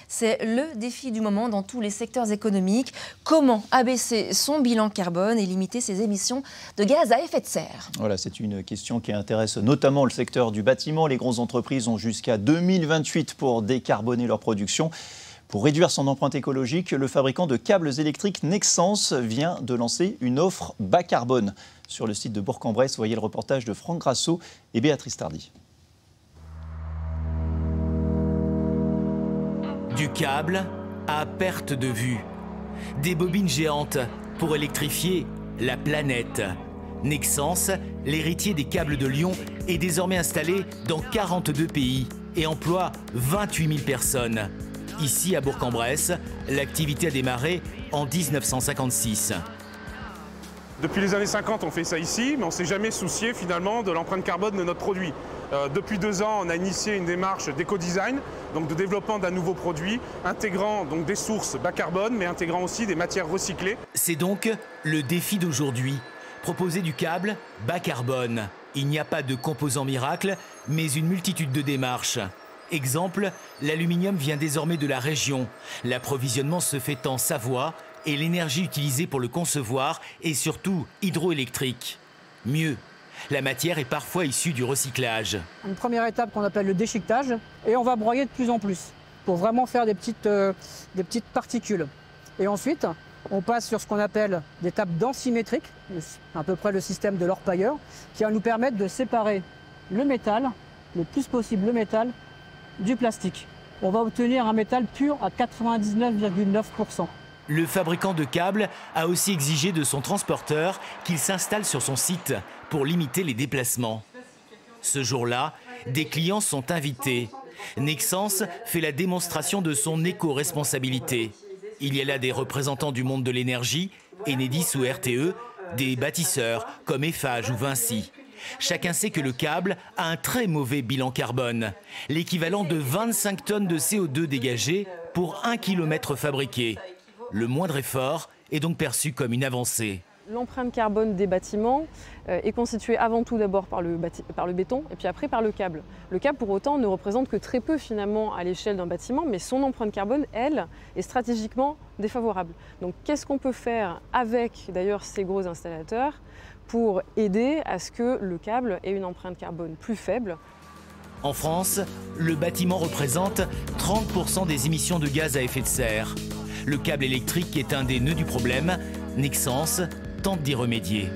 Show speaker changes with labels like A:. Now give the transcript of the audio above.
A: C'est le défi du moment dans tous les secteurs économiques. Comment abaisser son bilan carbone et limiter ses émissions de gaz à effet de serre? Voilà, c'est une question qui intéresse notamment le secteur du bâtiment. Les grosses entreprises ont jusqu'à 2028 pour décarboner leur production. Pour réduire son empreinte écologique, le fabricant de câbles électriques Nexans vient de lancer une offre bas carbone. Sur le site de Bourg-en-Bresse, voyez le reportage de Franck Grasso et Béatrice Tardy.
B: Du câble à perte de vue. Des bobines géantes pour électrifier la planète. Nexans, l'héritier des câbles de Lyon, est désormais installé dans 42 pays et emploie 28 000 personnes. Ici, à Bourg-en-Bresse, l'activité a démarré en 1956.
C: Depuis les années 50, on fait ça ici, mais on ne s'est jamais soucié finalement de l'empreinte carbone de notre produit. Depuis 2 ans, on a initié une démarche d'éco-design, donc de développement d'un nouveau produit, intégrant donc des sources bas carbone, mais intégrant aussi des matières recyclées.
B: C'est donc le défi d'aujourd'hui, proposer du câble bas carbone. Il n'y a pas de composant miracle, mais une multitude de démarches. Exemple, l'aluminium vient désormais de la région. L'approvisionnement se fait en Savoie et l'énergie utilisée pour le concevoir est surtout hydroélectrique. Mieux, la matière est parfois issue du recyclage.
D: Une première étape qu'on appelle le déchiquetage et on va broyer de plus en plus pour vraiment faire des petites particules. Et ensuite, on passe sur ce qu'on appelle des tables densimétriques, à peu près le système de l'orpailleur, qui va nous permettre de séparer le métal, le plus possible le métal, du plastique. On va obtenir un métal pur à 99,9%.
B: Le fabricant de câbles a aussi exigé de son transporteur qu'il s'installe sur son site pour limiter les déplacements. Ce jour-là, des clients sont invités. Nexans fait la démonstration de son éco-responsabilité. Il y a là des représentants du monde de l'énergie, Enedis ou RTE, des bâtisseurs comme Eiffage ou Vinci. Chacun sait que le câble a un très mauvais bilan carbone, l'équivalent de 25 tonnes de CO2 dégagées pour 1 km fabriqué. Le moindre effort est donc perçu comme une avancée.
E: L'empreinte carbone des bâtiments est constituée avant tout d'abord par le béton et puis après par le câble. Le câble pour autant ne représente que très peu finalement à l'échelle d'un bâtiment, mais son empreinte carbone, elle, est stratégiquement défavorable. Donc qu'est-ce qu'on peut faire avec d'ailleurs ces gros installateurs pour aider à ce que le câble ait une empreinte carbone plus faible?
B: En France, le bâtiment représente 30% des émissions de gaz à effet de serre. Le câble électrique est un des nœuds du problème. Nexans tente d'y remédier.